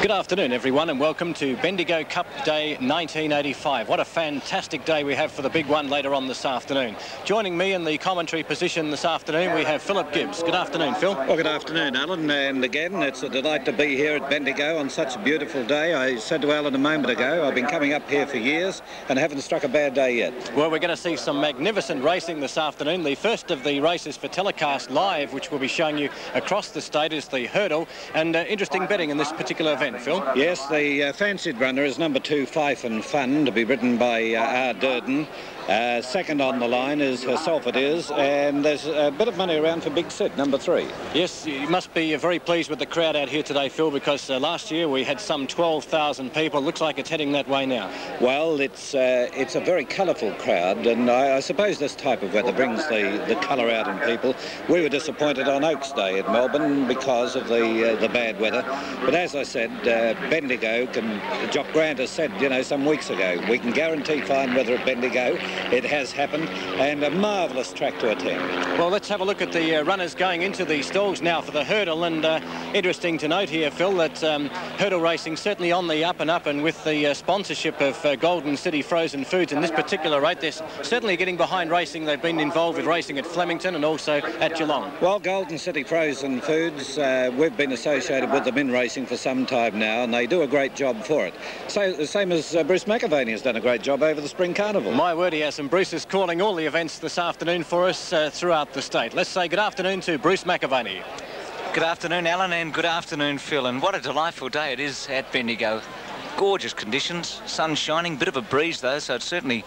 Good afternoon, everyone, and welcome to Bendigo Cup Day 1985. What a fantastic day we have for the big one later on this afternoon. Joining me in the commentary position this afternoon, we have Philip Gibbs. Good afternoon, Phil. Well, good afternoon, Alan. And again, it's a delight to be here at Bendigo on such a beautiful day. I said to Alan a moment ago, I've been coming up here for years and haven't struck a bad day yet. Well, we're going to see some magnificent racing this afternoon. The first of the races for telecast live, which we'll be showing you across the state, is the hurdle. And interesting betting in this particular event, Phil. Yes, the fancied runner is number 2, Fife and Fun, to be ridden by R. Durden. Second on the line is Herself It Is, and there's a bit of money around for Big Sid, number 3. Yes, you must be very pleased with the crowd out here today, Phil, because last year we had some 12,000 people. Looks like it's heading that way now. Well, it's a very colourful crowd, and I suppose this type of weather brings the colour out in people. We were disappointed on Oaks Day in Melbourne because of the bad weather, but as I said, Bendigo Jock Grant has said, you know, some weeks ago, we can guarantee fine weather at Bendigo. It has happened, and a marvellous track to attend. Well, let's have a look at the runners going into the stalls now for the hurdle, and interesting to note here, Phil, that hurdle racing certainly on the up and up, and with the sponsorship of Golden City Frozen Foods in this particular rate, they're certainly getting behind racing. They've been involved with racing at Flemington and also at Geelong. Well, Golden City Frozen Foods, we've been associated with them in racing for some time now, and they do a great job for it. So the same as Bruce McAvaney has done a great job over the Spring Carnival. My word, he has, and Bruce is calling all the events this afternoon for us throughout the state. Let's say good afternoon to Bruce McAvaney. Good afternoon, Alan, and good afternoon, Phil. And what a delightful day it is at Bendigo. Gorgeous conditions, sun shining, bit of a breeze though, so it's certainly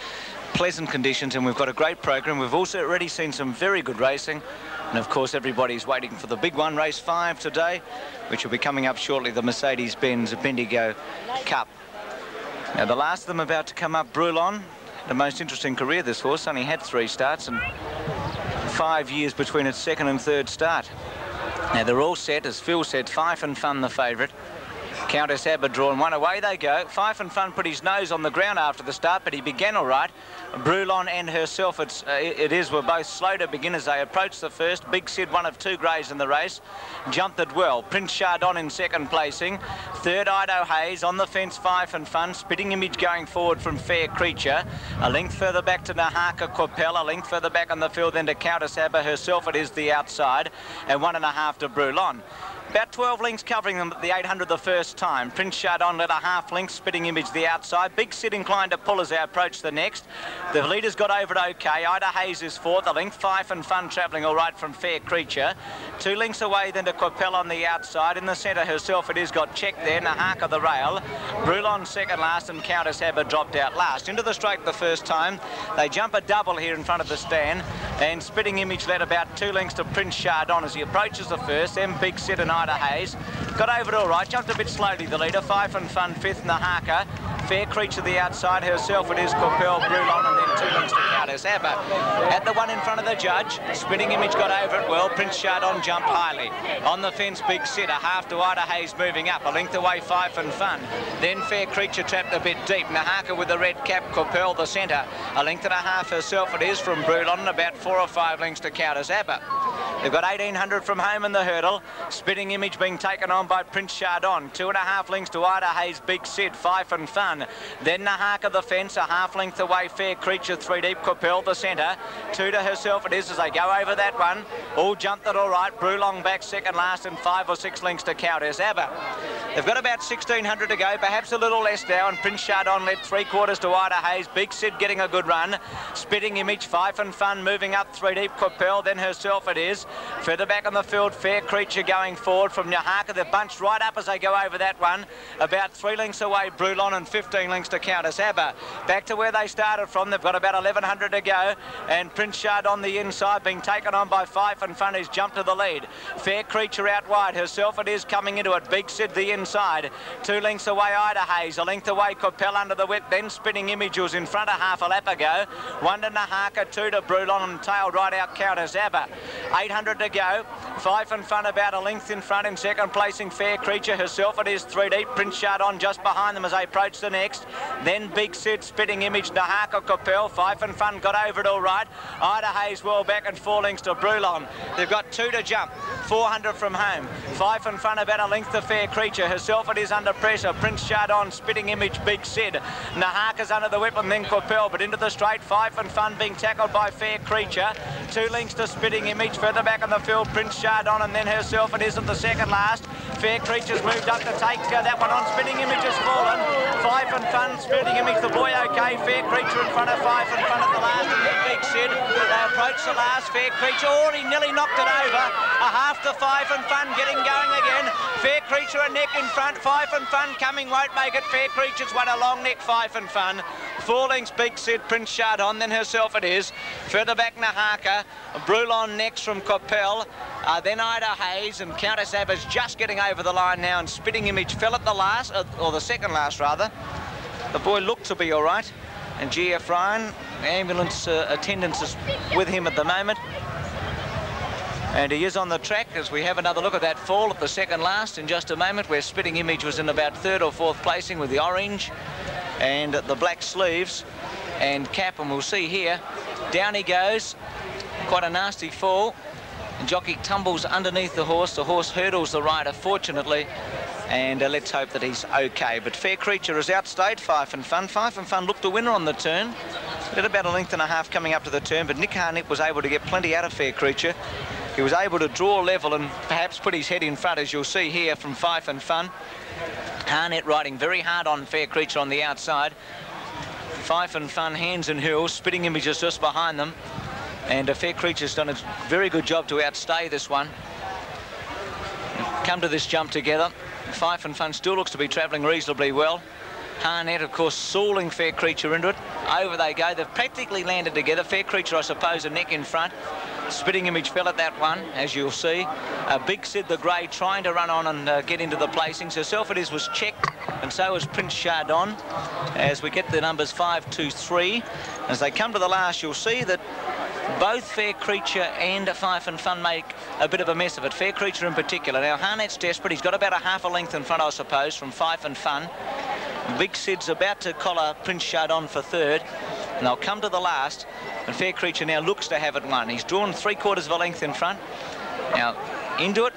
pleasant conditions, and we've got a great program. We've also already seen some very good racing, and of course everybody's waiting for the big one, race 5 today, which will be coming up shortly, the Mercedes-Benz Bendigo Cup. Now the last of them about to come up, Brulon. The most interesting career, this horse. Only had 3 starts and 5 years between its second and third start. Now they're all set, as Phil said, Fife and Fun the favourite. Countess Abba drawn one, away they go. Fife and Fun put his nose on the ground after the start, but he began all right. Brulon and Herself It Is were both slow to begin as they approached the first. Big Sid, one of 2 greys in the race, jumped it well. Prince Chardon in second placing. Third, Ido Hayes. On the fence, Fife and Fun. Spitting Image going forward from Fair Creature. A length further back to Nahaka Corpel. A length further back on the field then to Countess Abba. Herself It Is the outside. And 1.5 to Brulon. About 12 lengths covering them at the 800 the first time. Prince Chardon led a half length, Spitting Image the outside. Big Sid inclined to pull as they approach the next. The leaders got over it okay. Ida Hayes is fourth. A length, Fife and Fun travelling all right from Fair Creature. 2 lengths away then to Corpel on the outside. In the centre, Herself It Is got checked there. Nahaka the rail. Brulon second last, and Countess Abba dropped out last. Into the straight the first time. They jump a double here in front of the stand. And Spitting Image led about 2 lengths to Prince Chardon as he approaches the first. Then Big Sid and Ida Hayes got over it all right, jumped a bit slowly the leader. Fife and Fun fifth, Nahaka. Fair Creature the outside, Herself It Is, Corpel, Brulon, and then 2 lengths to Countess Abba. At the one in front of the judge, Spitting Image got over it well. Prince Chardon jumped highly. On the fence, Big Sid, a half to Ida Hayes moving up. A length away, Fife and Fun. Then Fair Creature trapped a bit deep. Nahaka with the red cap, Corpel the centre. A length and a half, Herself It Is from Brulon, and about 4 or 5 lengths to Countess Abba. They've got 1,800 from home in the hurdle. Spitting Image being taken on by Prince Chardon. 2.5 lengths to Ida Hayes, Big Sid, Fife and Fun. Then Nahaka the fence, a half length away, Fair Creature, 3 deep, Corpel the centre. 2 to Herself It Is as they go over that one. All jumped it all right. Brulon back second last, and 5 or 6 lengths to Countess Abba. They've got about 1,600 to go, perhaps a little less now, and Prince Chardon led 3/4 to Ida Hayes. Big Sid getting a good run. Spitting Image, Fife and Fun moving up 3 deep, Corpel, then Herself It Is. Further back on the field, Fair Creature going forward from Nahaka. They're bunched right up as they go over that one. About 3 lengths away, Brulon, and 15 lengths to Countess Abba. Back to where they started from. They've got about 1,100 to go, and Prince Chardon the inside being taken on by Fife and Fun, who's jumped to the lead. Fair Creature out wide. Herself It Is coming into it. Big Sid the inside. 2 lengths away, Ida Hayes. A length away, Corpel under the whip. Then Spitting Image was in front of half a lap ago. 1 to Nahaka, 2 to Brulon, and tailed right out Countess Abba. 800 800 to go. Fife and Fun about a length in front. In second placing, Fair Creature herself. It is 3 deep. Prince Chardon just behind them as they approach the next. Then Big Sid, Spitting Image, Nahaka Capel. Fife and Fun got over it all right. Ida Hayes well back and 4 lengths to Brulon. They've got 2 to jump. 400 from home. Fife and Fun about a length to Fair Creature. Herself it is under pressure. Prince Chardon, Spitting Image, Big Sid. Nahaka's under the whip and then Capel, but into the straight. Fife and Fun being tackled by Fair Creature. 2 lengths to Spitting Image. Further back in the field, Prince Chardon, and then herself it is at the second last. Fair Creature's moved up to take that one on. Spitting Image has fallen. Fife and Fun, Spitting Image, the boy okay. Fair Creature in front of Fife and Fun at the last, and then Big Sid. They approach the last. Fair Creature already nearly knocked it over. A half to Fife and Fun getting going again. Fair Creature a neck in front. Fife and Fun coming, won't make it. Fair Creature's won a long neck. Fife and Fun. 4 lengths Big Sid, Prince Chardon, then herself it is. Further back Nahaka. Brulon next from Capel. Then Ida Hayes, and Countess Abba's just getting over the line now, and Spitting Image fell at the last, or the second last rather. The boy looked to be all right, and GF Ryan, ambulance attendants is with him at the moment. And he is on the track as we have another look at that fall at the second last in just a moment, where Spitting Image was in about 3rd or 4th placing with the orange and the black sleeves and cap, and we'll see here. Down he goes, quite a nasty fall. The jockey tumbles underneath the horse hurdles the rider fortunately, and let's hope that he's okay. But Fair Creature is outstayed Fife and Fun. Fife and Fun looked a winner on the turn. Did about a length and a half coming up to the turn, but Nick Harnett was able to get plenty out of Fair Creature. He was able to draw level and perhaps put his head in front, as you'll see here from Fife and Fun. Harnett riding very hard on Fair Creature on the outside. Fife and Fun hands and heels. Spitting Image is just behind them. And Fair Creature's done a very good job to outstay this one. Come to this jump together. Fife and Fun still looks to be travelling reasonably well. Harnett, of course, sawing Fair Creature into it. Over they go. They've practically landed together. Fair Creature, I suppose, a neck in front. Spitting Image fell at that one, as you'll see. Big Sid the Grey trying to run on and get into the placings. Herself it is was checked, and so was Prince Chardon, as we get the numbers 5, 2, 3. As they come to the last, you'll see that both Fair Creature and Fife and Fun make a bit of a mess of it. Fair Creature in particular. Now, Harnett's desperate. He's got about a half a length in front, I suppose, from Fife and Fun. Big Sid's about to collar Prince Chardon for 3rd, and they'll come to the last, and Fair Creature now looks to have it won. He's drawn 3/4 of a length in front. Now, into it,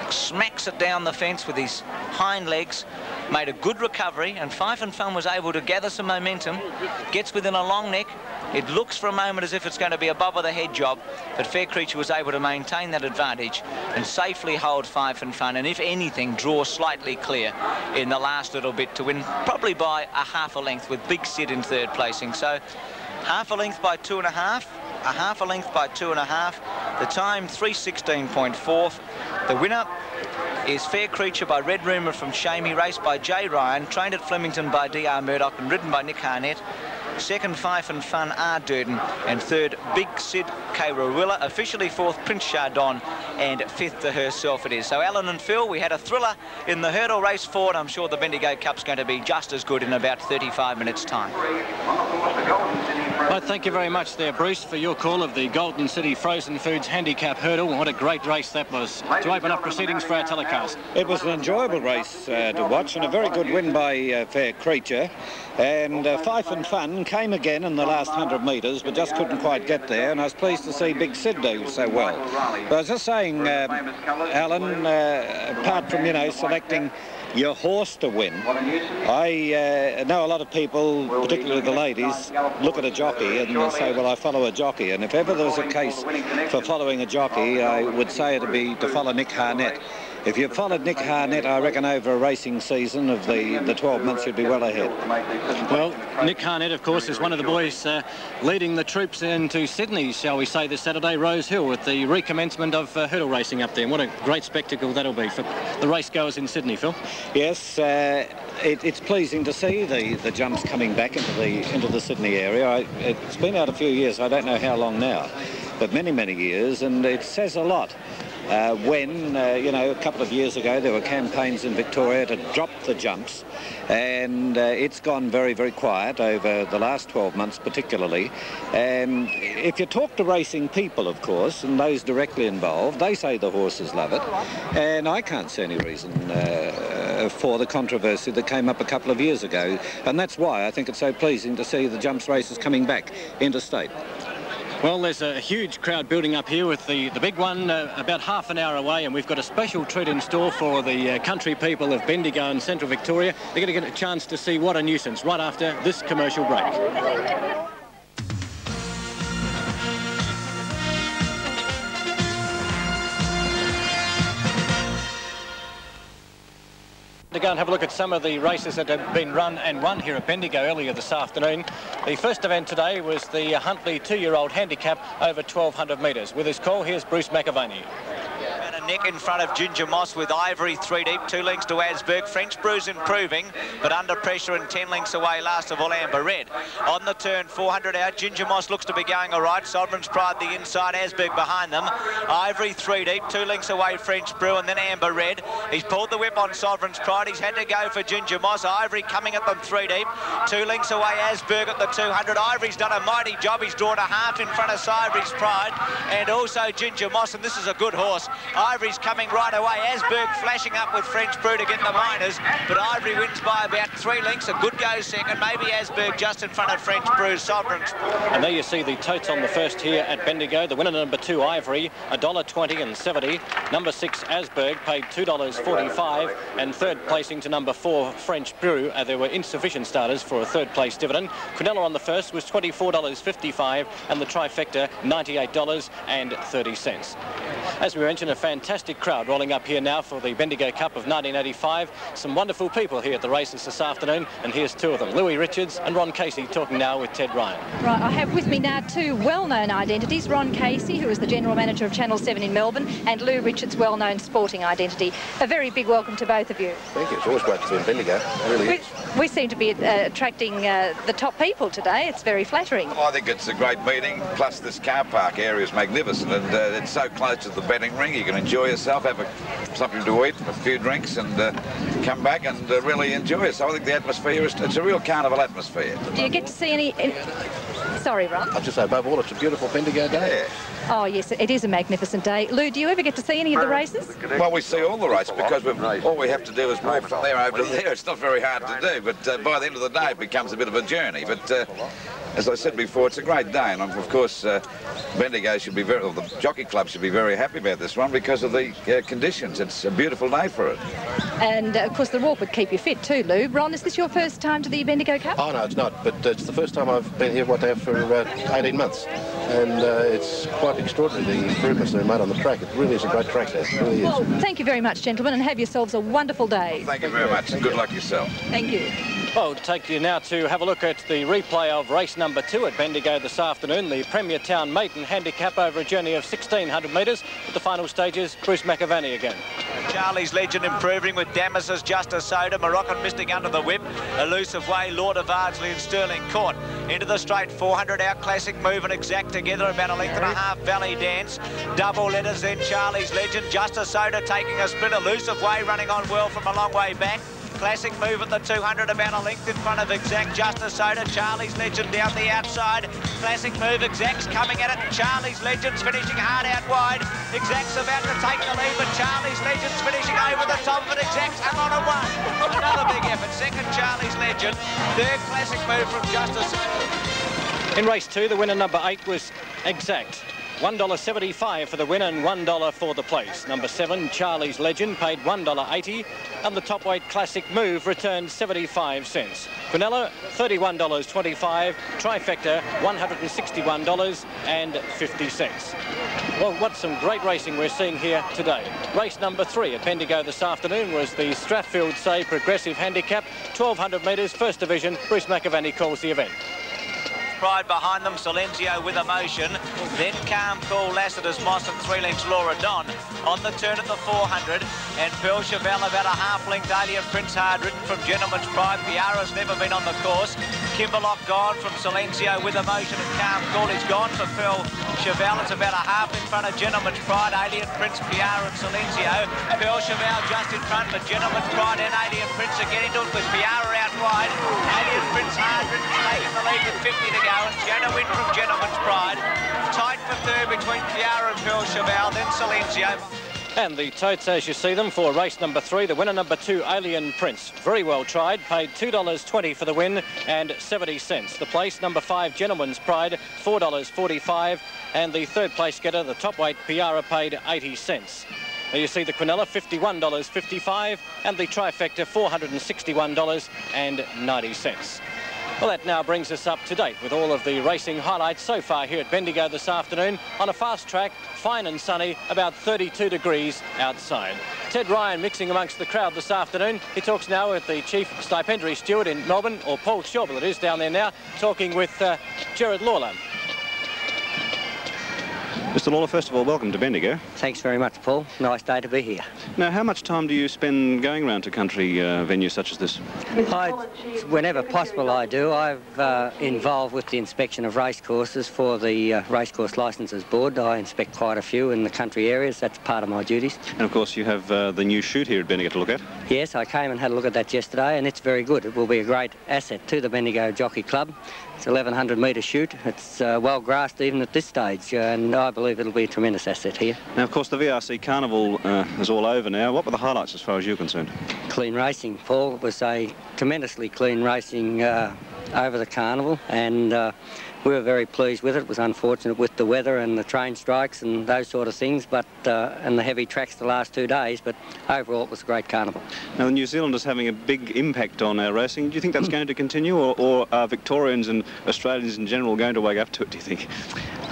smacks it down the fence with his hind legs, made a good recovery, and Fife and Fun was able to gather some momentum, gets within a long neck. It looks for a moment as if it's going to be above with a head job, but Fair Creature was able to maintain that advantage and safely hold Fife and Fun, and if anything, draw slightly clear in the last little bit to win, probably by a half a length, with Big Sid in 3rd placing. So half a length by 2.5, a half a length by 2.5. The time 3:16.4. The winner is Fair Creature by Red Rumour from Shamey, raced by J. Ryan, trained at Flemington by D.R. Murdoch and ridden by Nick Harnett. Second, Fife and Fun, R. Durden, and 3rd, Big Sid K. Rawilla. Officially 4th, Prince Chardon, and 5th to herself it is. So Alan and Phil, we had a thriller in the hurdle race 4, and I'm sure the Bendigo Cup's going to be just as good in about 35 minutes' time. Well, thank you very much there, Bruce, for your call of the Golden City Frozen Foods Handicap Hurdle. What a great race that was to open up proceedings for our telecast. It was an enjoyable race to watch, and a very good win by Fair Creature. And Fife and Fun came again in the last 100 metres, but just couldn't quite get there, and I was pleased to see Big Sid do so well. But I was just saying, Alan, apart from, selecting your horse to win, I know a lot of people, particularly the ladies, look at a jockey and they'll say, well, I follow a jockey. And if ever there was a case for following a jockey, I would say it'd be to follow Nick Harnett. If you followed Nick Harnett, I reckon over a racing season of the 12 months, you'd be well ahead. Well, Nick Harnett, of course, is one of the boys leading the troops into Sydney, shall we say, this Saturday, Rose Hill, with the recommencement of hurdle racing up there. And what a great spectacle that'll be for the race goers in Sydney, Phil. Yes, it's pleasing to see the jumps coming back into the Sydney area. It's been out a few years, I don't know how long now, but many years, and it says a lot when, you know, a couple of years ago there were campaigns in Victoria to drop the jumps, and it's gone very, very quiet over the last 12 months particularly. And if you talk to racing people, of course, and those directly involved, they say the horses love it, and I can't see any reason for the controversy that came up a couple of years ago, and that's why I think it's so pleasing to see the jumps races coming back interstate. Well, there's a huge crowd building up here with the big one about half an hour away, and we've got a special treat in store for the country people of Bendigo and Central Victoria. They're going to get a chance to see What a Nuisance right after this commercial break. To go and have a look at some of the races that have been run and won here at Bendigo earlier this afternoon. The first event today was the Huntley 2-year-old handicap over 1,200 metres. With his call, here's Bruce McAvaney. Nick in front of Ginger Moss with Ivory 3 deep, 2 lengths to Asberg. French Brew's improving, but under pressure and 10 lengths away last of all Amber Red. On the turn, 400 out. Ginger Moss looks to be going all right. Sovereign's Pride the inside, Asberg behind them. Ivory 3 deep, 2 lengths away French Brew, and then Amber Red. He's pulled the whip on Sovereign's Pride. He's had to go for Ginger Moss. Ivory coming at them 3 deep, 2 lengths away Asberg at the 200. Ivory's done a mighty job. He's drawn a half in front of Ivory's Pride and also Ginger Moss, and this is a good horse. Ivory's coming right away. Asberg flashing up with French Brew to get the minors, but Ivory wins by about 3 lengths. A good go second. Maybe Asberg just in front of French Brew's Sovereigns. And there you see the totes on the first here at Bendigo. The winner, number 2, Ivory, $1.20 and 70. Number 6, Asberg, paid $2.45. And third placing to number 4, French Brew. There were insufficient starters for a third place dividend. Quinella on the first was $24.55, and the trifecta, $98.30. As we mentioned, a fantastic crowd rolling up here now for the Bendigo Cup of 1985. Some wonderful people here at the races this afternoon, and here's 2 of them, Louis Richards and Ron Casey, talking now with Ted Ryan. Right, I have with me now 2 well-known identities, Ron Casey, who is the General Manager of Channel 7 in Melbourne, and Lou Richards, well-known sporting identity. A very big welcome to both of you. Thank you. It's always great to be in Bendigo. It really is. We seem to be attracting the top people today. It's very flattering. Well, I think it's a great meeting, plus this car park area is magnificent, and it's so close to the betting ring. You can enjoy yourself, have something to eat, a few drinks, and come back and really enjoy it. So I think the atmosphere it's a real carnival atmosphere. Do you get to see any... Sorry, Ron. I'll just say above all, it's a beautiful Bendigo day. Yeah. Oh, yes, it is a magnificent day. Lou, do you ever get to see any of the races? Well, we see all the races because all we have to do is move from there over to there. It's not very hard to do, but by the end of the day, it becomes a bit of a journey. But as I said before, it's a great day, and of course, Bendigo should be the Jockey Club should be very happy about this one because of the conditions. It's a beautiful day for it. And, of course, the walk would keep you fit too, Lou. Ron, is this your first time to the Bendigo Cup? Oh, no, it's not, but it's the first time I've been here, for 18 months. And it's quite extraordinary, the improvements they've made on the track. It really is a great track there. It really is. Well, thank you very much, gentlemen, and have yourselves a wonderful day. Thank you very much, and good luck yourself. Thank you. Well, I'll take you now to have a look at the replay of race number 2 at Bendigo this afternoon, the Premier Town Maiden handicap over a journey of 1,600 metres. At the final stages, Bruce McAvaney again. Charlie's Legend improving with Damasus, Justice Soda, Moroccan Mystic under the whip, Elusive Way, Lord of Ardsley and Sterling Court. Into the straight, 400 out, Classic Move and Exact together, about a length and a half, Valley Dance. Double letters then, Charlie's Legend, Justice Soda taking a split, Elusive Way running on well from a long way back. Classic Move at the 200, about a length in front of Exact, Justice Soda, Charlie's Legend down the outside. Classic Move, Exact's coming at it, Charlie's Legend's finishing hard out wide. Exact's about to take the lead, but Charlie's Legend's finishing over the top of it. Exact's up on a 1. Another big effort. Second, Charlie's Legend. Third, Classic Move from Justice. In race 2, the winner, number 8, was Exact. $1.75 for the win and $1 for the place. Number 7, Charlie's Legend, paid $1.80, and the top weight Classic Move returned 75 cents. Quinella, $31.25, trifecta, $161.50. Well, what some great racing we're seeing here today. Race number 3 at Bendigo this afternoon was the Strathfield Say Progressive Handicap, 1,200 metres, first division. Bruce McAvaney calls the event. Pride behind them, Silenzio with Emotion. Then Calm Cool, Lassiter's Moss and 3 lengths Laura Don. On the turn at the 400, and Pearl Chevelle about a half-length. Alien Prince hard ridden from Gentleman's Pride. Piara's never been on the course. Kimberlock gone from Silenzio with Emotion and Calm Cool. He's gone for Pearl Chevelle. It's about a half in front of Gentleman's Pride. Alien Prince, Piara and Silenzio. Pearl Chevelle just in front, but Gentleman's Pride and Alien Prince are getting to it with Piara out wide. Alien Prince hard ridden, taking the lead with 50 to go, and Jenna win from Gentleman's Pride. Tight for third between Piara and Pearl Chevelle, then Silenzio. And the totes as you see them for race number 3, the winner number 2, Alien Prince. Very well tried, paid $2.20 for the win and 70 cents. The place number 5, Gentleman's Pride, $4.45. And the third place getter, the top weight, Piara, paid 80 cents. There you see the Quinella, $51.55, and the trifecta, $461.90. Well, that now brings us up to date with all of the racing highlights so far here at Bendigo this afternoon on a fast track, fine and sunny, about 32 degrees outside. Ted Ryan mixing amongst the crowd this afternoon. He talks now with the Chief Stipendiary Steward in Melbourne, or Paul Shawble it is down there now, talking with Gerard Lawler. Mr. Lawler, first of all, welcome to Bendigo. Thanks very much, Paul. Nice day to be here. Now, how much time do you spend going around to country venues such as this? Whenever possible, I do. I've involved with the inspection of racecourses for the Racecourse Licences Board. I inspect quite a few in the country areas. That's part of my duties. And, of course, you have the new chute here at Bendigo to look at. Yes, I came and had a look at that yesterday, and it's very good. It will be a great asset to the Bendigo Jockey Club. It's a 1,100-metre chute. It's well grassed even at this stage, and I believe it'll be a tremendous asset here. Now, of course, the VRC Carnival is all over now. What were the highlights as far as you're concerned? Clean racing, Paul. It was a tremendously clean racing over the Carnival, and we were very pleased with it. It was unfortunate with the weather and the train strikes and those sort of things, but and the heavy tracks the last 2 days, but overall it was a great carnival. Now, the New Zealanders having a big impact on our racing. Do you think that's going to continue, or are Victorians and Australians in general going to wake up to it, do you think?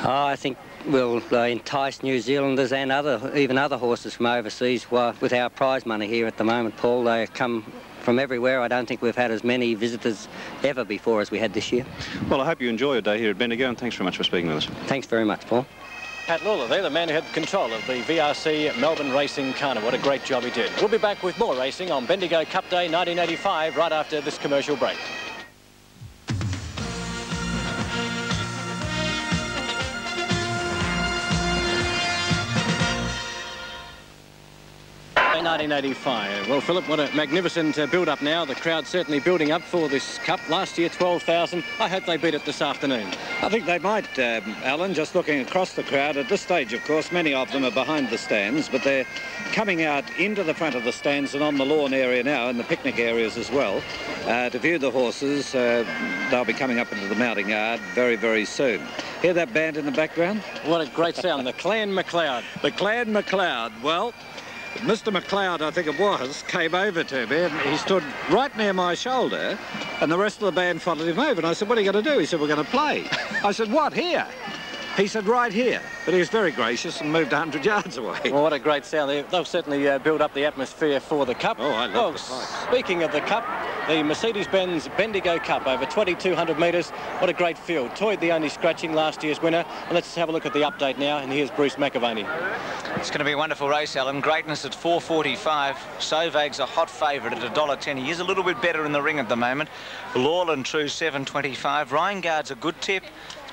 Oh, I think we'll entice New Zealanders and even other horses from overseas with our prize money here at the moment, Paul. They come from everywhere. I don't think we've had as many visitors ever before as we had this year. Well, I hope you enjoy your day here at Bendigo, and thanks very much for speaking with us. Thanks very much, Paul. Pat Lawler there, the man who had control of the VRC Melbourne Racing Carnival. What a great job he did. We'll be back with more racing on Bendigo Cup Day 1985 right after this commercial break. 1985. Well, Philip, what a magnificent build-up now. The crowd certainly building up for this Cup. Last year, 12,000. I hope they beat it this afternoon. I think they might, Alan, just looking across the crowd. At this stage, of course, many of them are behind the stands, but they're coming out into the front of the stands and on the lawn area now, and the picnic areas as well, to view the horses. They'll be coming up into the mounting yard very, very soon. Hear that band in the background? What a great sound. The Clan McLeod. The Clan McLeod. Well, Mr. McLeod, I think it was, came over to me and he stood right near my shoulder and the rest of the band followed him over. And I said, what are you going to do? He said, we're going to play. I said, what, here? He said, right here. But he was very gracious and moved 100 yards away. Well, what a great sound. They'll certainly build up the atmosphere for the Cup. Oh, I love the fight. Speaking of the Cup, the Mercedes-Benz Bendigo Cup over 2,200 metres. What a great field. Toyed the only scratching last year's winner. And let's have a look at the update now. And here's Bruce McAvaney. It's going to be a wonderful race, Alan. Greatness at 4.45. Sovag's a hot favourite at $1.10. He is a little bit better in the ring at the moment. Lawland True 7.25. Ryan Guard's a good tip.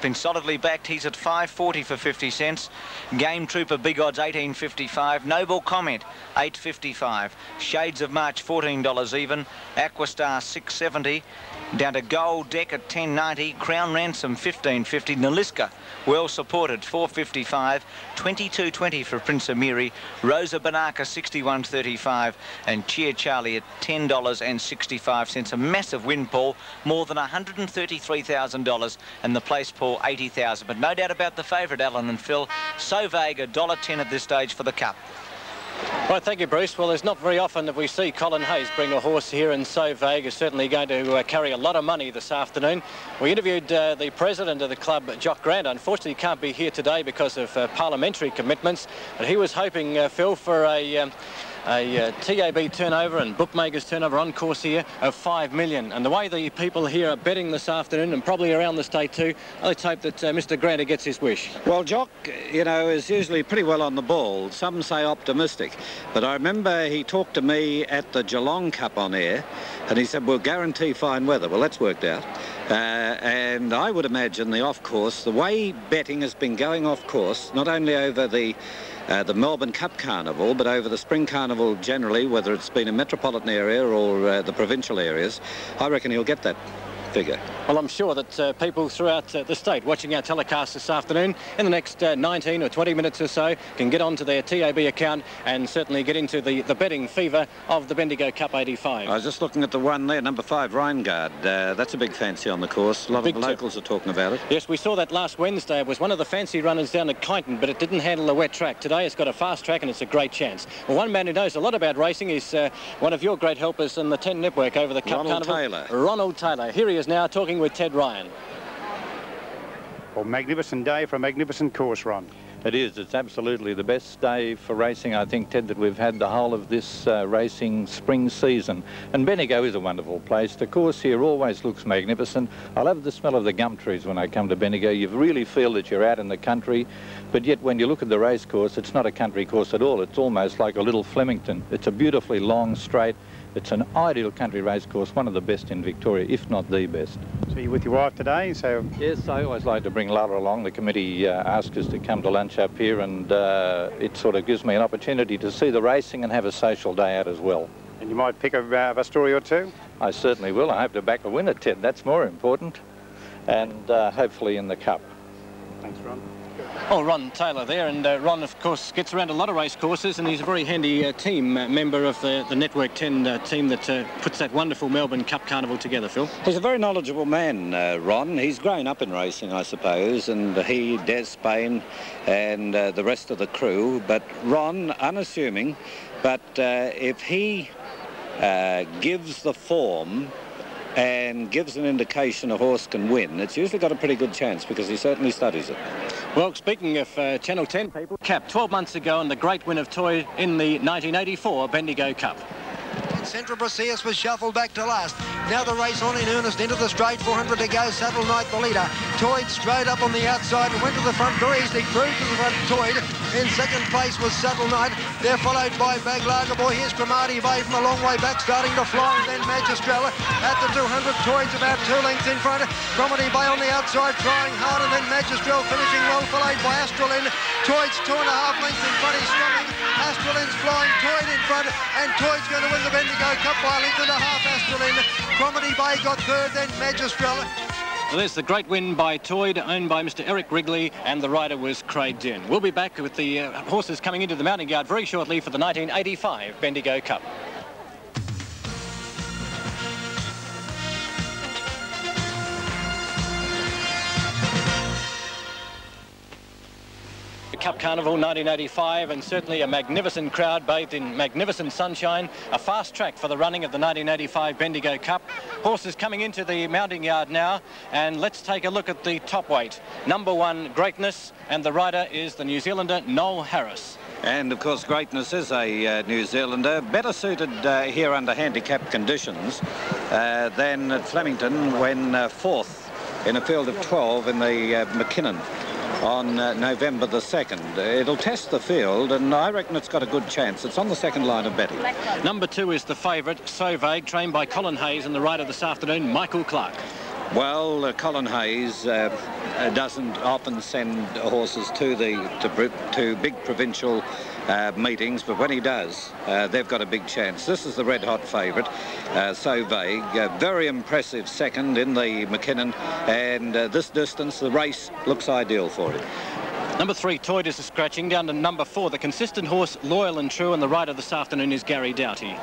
Been solidly backed. He's at 5.40 for 50 cents. Game Trooper Big Odds 18.55. Noble Comment 8.55. Shades of March $14 even. Aquastar 6.70. Down to Gold Deck at 10.90. Crown Ransom 15.50. Naliska well supported 4.55. 22.20 for Prince Amiri. Rosa Banaka 61.35. And Cheer Charlie at $10.65. A massive win, Paul. More than $133,000. And the place, Paul, 80,000. But no doubt about the favourite, Alan and Phil. Sovag $1.10 at this stage for the Cup. Right, thank you, Bruce. Well, it's not very often that we see Colin Hayes bring a horse here, and Sovag is certainly going to carry a lot of money this afternoon. We interviewed the president of the club, Jock Grant. Unfortunately, he can't be here today because of parliamentary commitments, but he was hoping, Phil, for a a TAB turnover and bookmakers turnover on course here of $5 million. And the way the people here are betting this afternoon, and probably around the state too, let's hope that Mr. Granter gets his wish. Well, Jock, you know, is usually pretty well on the ball. Some say optimistic. But I remember he talked to me at the Geelong Cup on air, and he said, we'll guarantee fine weather. Well, that's worked out. And I would imagine the off-course, the way betting has been going off-course, not only over the Melbourne Cup Carnival, but over the Spring Carnival generally, whether it's been a metropolitan area or the provincial areas, I reckon he'll get that figure. Well, I'm sure that people throughout the state watching our telecast this afternoon in the next 19 or 20 minutes or so can get onto their TAB account and certainly get into the betting fever of the Bendigo Cup 85. I was just looking at the one there, number 5, Rheingard. That's a big fancy on the course. A lot of the locals are talking about it. Yes, we saw that last Wednesday. It was one of the fancy runners down at Kyneton, but it didn't handle the wet track. Today it's got a fast track and it's a great chance. Well, one man who knows a lot about racing is one of your great helpers in the 10 network over the Cup Carnival. Ronald Taylor. Here he is now talking with Ted Ryan. Well, magnificent day for a magnificent course, Ron. It is. It's absolutely the best day for racing, I think, Ted, that we've had the whole of this racing spring season. And Bendigo is a wonderful place. The course here always looks magnificent. I love the smell of the gum trees when I come to Bendigo. You really feel that you're out in the country, but yet when you look at the race course, it's not a country course at all. It's almost like a little Flemington. It's a beautifully long, straight. It's an ideal country race course, one of the best in Victoria, if not the best. So you're with your wife today? So yes, I always like to bring Lola along. The committee asked us to come to lunch up here, and it sort of gives me an opportunity to see the racing and have a social day out as well. And you might pick a story or two? I certainly will. I hope to back a winner, Ted. That's more important. And hopefully in the Cup. Thanks, Ron. Oh, Ron Taylor there, and Ron, of course, gets around a lot of race courses, and he's a very handy team member of the Network 10 team that puts that wonderful Melbourne Cup Carnival together, Phil. He's a very knowledgeable man, Ron. He's grown up in racing, I suppose, and he, Des Spain, and the rest of the crew. But Ron, unassuming, but if he gives the form and gives an indication a horse can win, it's usually got a pretty good chance because he certainly studies it. Well, speaking of Channel 10 people, Cap 12 months ago and the great win of Toy in the 1984 Bendigo Cup. Central Braceus was shuffled back to last. Now the race on in earnest into the straight, 400 to go. Saddle Knight the leader. Toyd straight up on the outside and went to the front very easily. Through to the front, Toyd. In second place was Saddle Knight. They're followed by Bag Lager Boy. Here's Cromartie Bay from a long way back, starting to fly. And then Magistrella at the 200. Toyd's about 2 lengths in front. Cromartie Bay on the outside, trying hard. And then Magistrella finishing well, followed by Astralin. Toyd's 2.5 lengths in front. He's strumming. Astralin's flying. Toyd in front. And Toyd's going to win the Bendigo Cup by a length and a half. Astralin. Cromartie Bay got third, then Magistrella. Well, there's the great win by Toyd, owned by Mr. Eric Wrigley, and the rider was Craig Dern. We'll be back with the horses coming into the mounting yard very shortly for the 1985 Bendigo Cup. Cup Carnival 1985, and certainly a magnificent crowd bathed in magnificent sunshine. A fast track for the running of the 1985 Bendigo Cup. Horses coming into the mounting yard now, and let's take a look at the top weight. Number 1, Greatness, and the rider is the New Zealander Noel Harris. And of course Greatness is a New Zealander, better suited here under handicap conditions than at Flemington when 4th in a field of 12 in the McKinnon on November the 2nd. It'll test the field, and I reckon it's got a good chance. It's on the second line of betting. Number 2 is the favourite, So Vague, trained by Colin Hayes, and the rider this afternoon, Michael Clark. Well, Colin Hayes doesn't often send horses to big provincial meetings, but when he does, they've got a big chance. This is the red-hot favourite, So Vague. Very impressive second in the McKinnon, and this distance, the race looks ideal for him. Number 3, Toyd is a scratching. Down to number 4, the consistent horse, Loyal and True, and the rider this afternoon is Gary Doughty.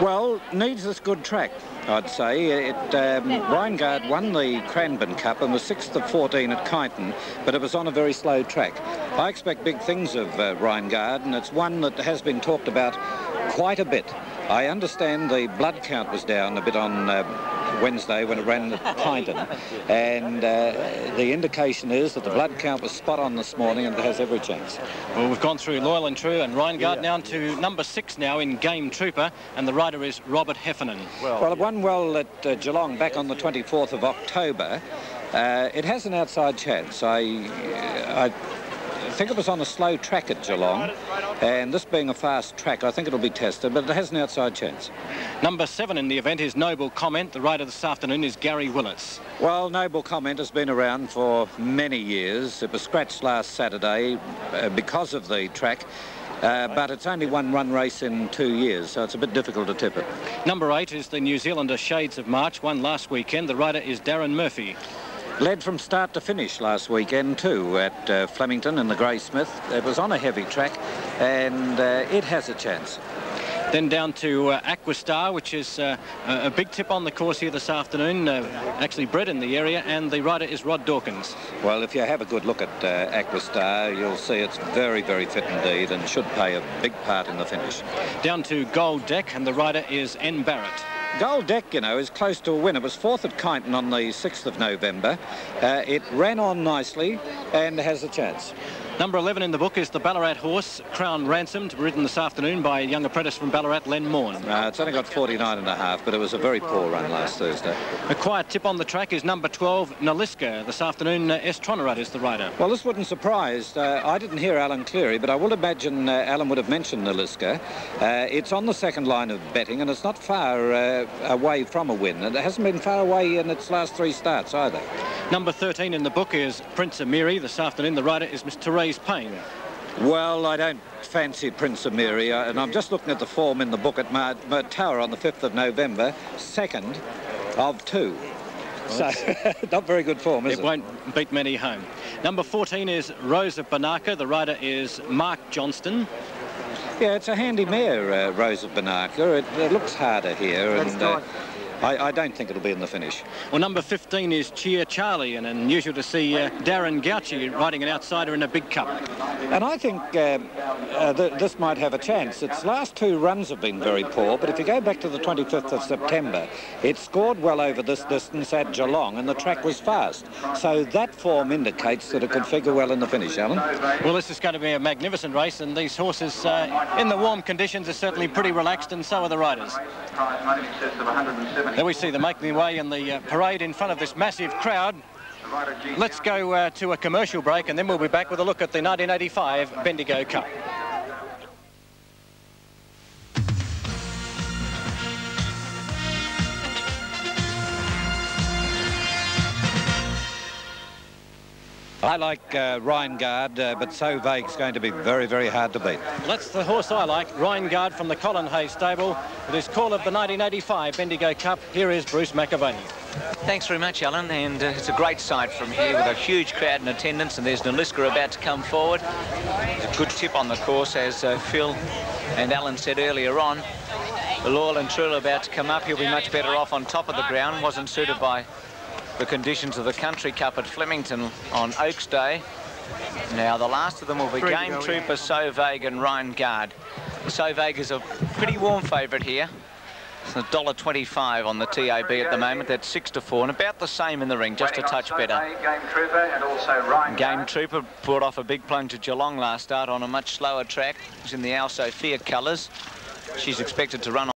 Well, needs this good track, I'd say. Rheingard won the Cranbourne Cup and was 6th of 14 at Kyneton, but it was on a very slow track. I expect big things of Rheingard, and it's one that has been talked about quite a bit. I understand the blood count was down a bit on Wednesday when it ran at Kyneton, and the indication is that the blood count was spot on this morning and it has every chance. Well, we've gone through Loyal and True and Reingard now to number 6 now in Game Trooper, and the rider is Robert Heffernan. Well, it won well at Geelong back on the 24th of October. It has an outside chance. I think it was on a slow track at Geelong, and this being a fast track, I think it'll be tested, but it has an outside chance. Number 7 in the event is Noble Comment. The rider this afternoon is Gary Willis. Well, Noble Comment has been around for many years. It was scratched last Saturday because of the track, but it's only one run race in 2 years, so it's a bit difficult to tip it. Number 8 is the New Zealander Shades of March, won last weekend. The rider is Darren Murphy. Led from start to finish last weekend too at Flemington in the Grey Smith. It was on a heavy track, and it has a chance. Then down to Aquastar, which is a big tip on the course here this afternoon, actually bred in the area, and the rider is Rod Dawkins. Well, if you have a good look at Aquastar, you'll see it's very, very fit indeed and should play a big part in the finish. Down to Gold Deck, and the rider is N. Barrett. Gold Deck, you know, is close to a win. It was 4th at Kyneton on the 6th of November. It ran on nicely and has a chance. Number 11 in the book is the Ballarat horse, Crown Ransom, ridden this afternoon by a young apprentice from Ballarat, Len Morn. It's only got 49.5, but it was a very poor run last Thursday. A quiet tip on the track is number 12, Naliska. This afternoon, S. Tronarat is the rider. Well, this wouldn't surprise. I didn't hear Alan Cleary, but I would imagine Alan would have mentioned Naliska. It's on the second line of betting, and it's not far away from a win. It hasn't been far away in its last 3 starts either. Number 13 in the book is Prince Amiri. This afternoon, the rider is Miss Therese Payne. Well, I don't fancy Prince Amiri, and I'm just looking at the form in the book at Tower on the 5th of November, 2nd of 2. So, not very good form, is it? It won't beat many home. Number 14 is Rose of Banaka. The rider is Mark Johnston. Yeah, it's a handy mare, Rose of Banaka. It looks harder here, and I don't think it'll be in the finish. Well, number 15 is Cheer Charlie, and unusual to see Darren Gauchi riding an outsider in a big cup. And I think this might have a chance. Its last 2 runs have been very poor, but if you go back to the 25th of September, it scored well over this distance at Geelong, and the track was fast. So that form indicates that it could figure well in the finish, Alan. Well, this is going to be a magnificent race, and these horses in the warm conditions are certainly pretty relaxed, and so are the riders. There we see them making their way in the parade in front of this massive crowd. Let's go to a commercial break, and then we'll be back with a look at the 1985 Bendigo Cup. I like Reingard, but So Vague's going to be very, very hard to beat. That's the horse I like, Reingard from the Colin Hay stable. With his call of the 1985 Bendigo Cup, here is Bruce McAvaney. Thanks very much, Alan, and it's a great sight from here with a huge crowd in attendance, and there's Naliska about to come forward. It's a good tip on the course, as Phil and Alan said earlier on. The Loyal and True about to come up. He'll be much better off on top of the ground. Wasn't suited by the conditions of the Country Cup at Flemington on Oaks Day. Now the last of them will be Game Trooper, So Vague and Reingard. So Vague is a pretty warm favourite here. It's $1.25 on the TAB at the moment. That's 6 to 4, and about the same in the ring, just a touch better. Game Trooper brought off a big plunge at Geelong last start on a much slower track. It's in the Al Sophia colours. She's expected to run